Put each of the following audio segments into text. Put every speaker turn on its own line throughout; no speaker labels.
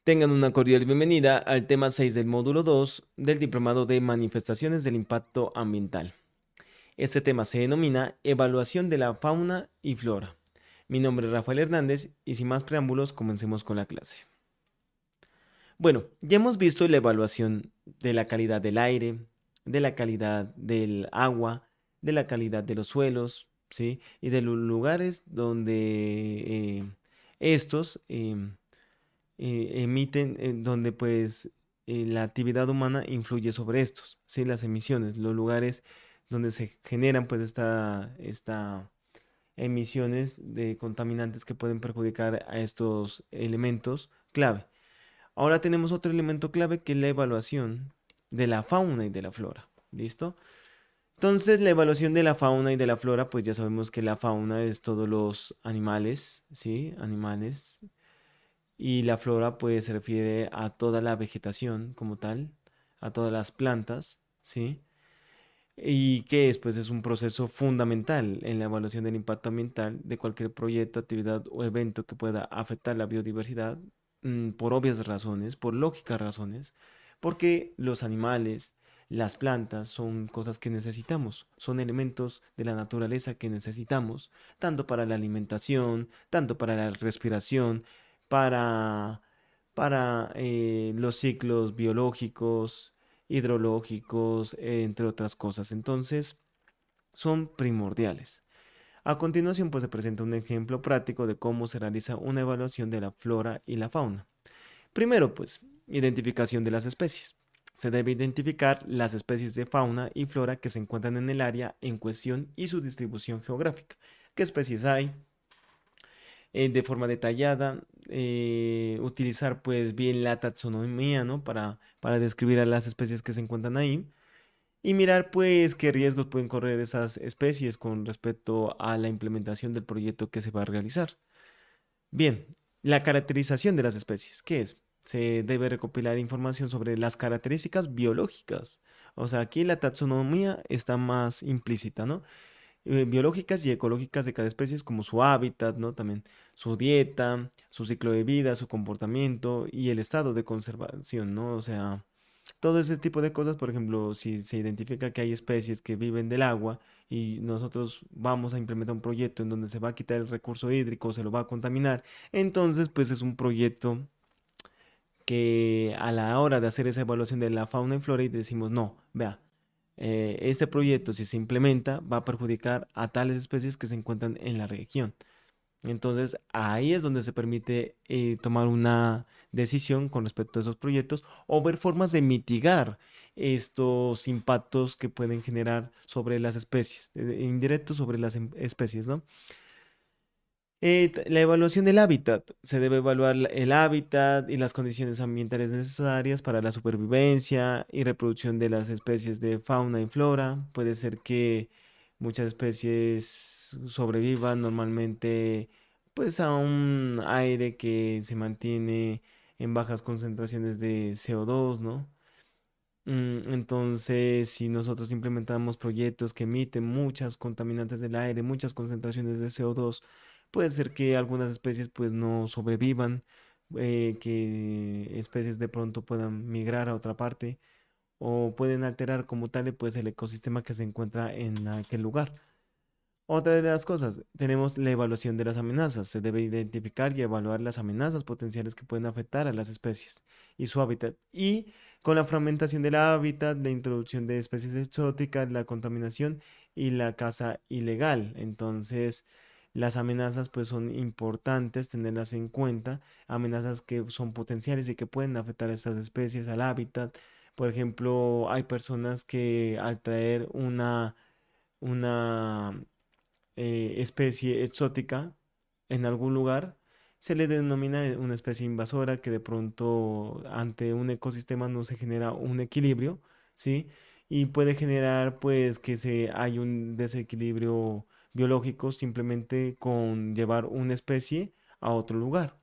Tengan una cordial bienvenida al tema 6 del módulo 2 del Diplomado de Manifestaciones del Impacto Ambiental. Este tema se denomina Evaluación de la Fauna y Flora. Mi nombre es Rafael Hernández y sin más preámbulos comencemos con la clase. Bueno, ya hemos visto la evaluación de la calidad del aire, de la calidad del agua, de la calidad de los suelos, ¿sí? Y de los lugares donde estos emiten, donde pues la actividad humana influye sobre estos, ¿sí? Las emisiones, los lugares donde se generan pues esta emisiones de contaminantes que pueden perjudicar a estos elementos clave. Ahora tenemos otro elemento clave que es la evaluación de la fauna y de la flora. ¿Listo? Entonces, la evaluación de la fauna y de la flora, pues ya sabemos que la fauna es todos los animales, ¿sí? Animales. Y la flora, pues se refiere a toda la vegetación como tal, a todas las plantas, ¿sí? Y que es, pues es un proceso fundamental en la evaluación del impacto ambiental de cualquier proyecto, actividad o evento que pueda afectar la biodiversidad, por obvias razones, por lógicas razones, porque los animales, las plantas son cosas que necesitamos, son elementos de la naturaleza que necesitamos, tanto para la alimentación, tanto para la respiración, para, para los ciclos biológicos, hidrológicos, entre otras cosas. Entonces, son primordiales. A continuación, pues se presenta un ejemplo práctico de cómo se realiza una evaluación de la flora y la fauna. Primero, pues, identificación de las especies. Se debe identificar las especies de fauna y flora que se encuentran en el área en cuestión y su distribución geográfica. ¿Qué especies hay? De forma detallada, utilizar pues bien la taxonomía, ¿no? Para describir a las especies que se encuentran ahí y mirar pues qué riesgos pueden correr esas especies con respecto a la implementación del proyecto que se va a realizar. Bien, la caracterización de las especies, ¿qué es? Se debe recopilar información sobre las características biológicas. O sea, aquí la taxonomía está más implícita, ¿no? Biológicas y ecológicas de cada especie, como su hábitat, ¿no? También su dieta, su ciclo de vida, su comportamiento y el estado de conservación, ¿no? O sea, todo ese tipo de cosas, por ejemplo, si se identifica que hay especies que viven del agua y nosotros vamos a implementar un proyecto en donde se va a quitar el recurso hídrico, se lo va a contaminar, entonces pues es un proyecto que a la hora de hacer esa evaluación de la fauna y flora y decimos, no, vea, este proyecto si se implementa va a perjudicar a tales especies que se encuentran en la región. Entonces ahí es donde se permite tomar una decisión con respecto a esos proyectos o ver formas de mitigar estos impactos que pueden generar sobre las especies, indirectos sobre las especies, ¿no? La evaluación del hábitat. Se debe evaluar el hábitat y las condiciones ambientales necesarias para la supervivencia y reproducción de las especies de fauna y flora. Puede ser que muchas especies sobrevivan normalmente pues a un aire que se mantiene en bajas concentraciones de CO2, ¿no? Entonces, si nosotros implementamos proyectos que emiten muchas contaminantes del aire, muchas concentraciones de CO2, puede ser que algunas especies pues no sobrevivan, que especies de pronto puedan migrar a otra parte o pueden alterar como tal pues el ecosistema que se encuentra en aquel lugar. Otra de las cosas, tenemos la evaluación de las amenazas. Se debe identificar y evaluar las amenazas potenciales que pueden afectar a las especies y su hábitat. Y con la fragmentación del hábitat, la introducción de especies exóticas, la contaminación y la caza ilegal. Entonces, las amenazas pues son importantes tenerlas en cuenta. Amenazas que son potenciales y que pueden afectar a estas especies, al hábitat. Por ejemplo, hay personas que al traer una especie exótica en algún lugar, se le denomina una especie invasora que de pronto ante un ecosistema no se genera un equilibrio, ¿sí? Y puede generar pues que hay un desequilibrio biológico simplemente con llevar una especie a otro lugar.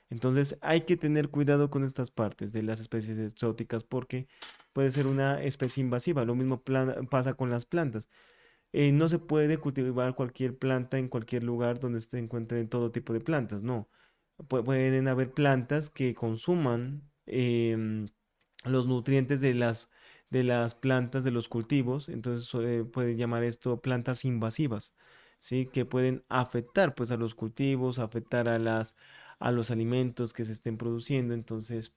Entonces hay que tener cuidado con estas partes de las especies exóticas porque puede ser una especie invasiva. Lo mismo pasa con las plantas. No se puede cultivar cualquier planta en cualquier lugar donde se encuentren todo tipo de plantas, no. Pueden haber plantas que consuman los nutrientes de las plantas de los cultivos, entonces pueden llamar esto plantas invasivas, ¿sí? Que pueden afectar pues a los cultivos, afectar a los alimentos que se estén produciendo, entonces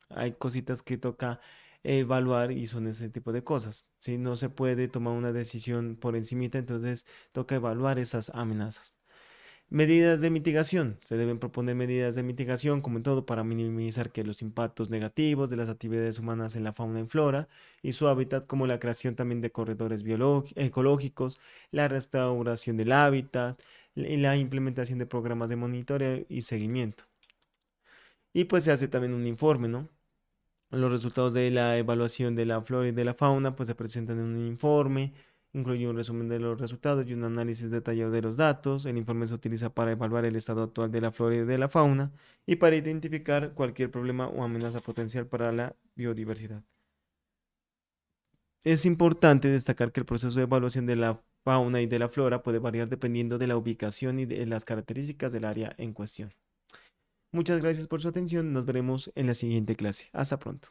hay cositas que toca evaluar y son ese tipo de cosas, ¿sí? No se puede tomar una decisión por encimita, entonces toca evaluar esas amenazas. Medidas de mitigación. Se deben proponer medidas de mitigación, como en todo, para minimizar que los impactos negativos de las actividades humanas en la fauna y flora y su hábitat, como la creación también de corredores ecológicos, la restauración del hábitat y la implementación de programas de monitoreo y seguimiento. Y pues se hace también un informe, ¿no? Los resultados de la evaluación de la flora y de la fauna pues se presentan en un informe, incluye un resumen de los resultados y un análisis detallado de los datos. El informe se utiliza para evaluar el estado actual de la flora y de la fauna y para identificar cualquier problema o amenaza potencial para la biodiversidad. Es importante destacar que el proceso de evaluación de la fauna y de la flora puede variar dependiendo de la ubicación y de las características del área en cuestión. Muchas gracias por su atención. Nos veremos en la siguiente clase. Hasta pronto.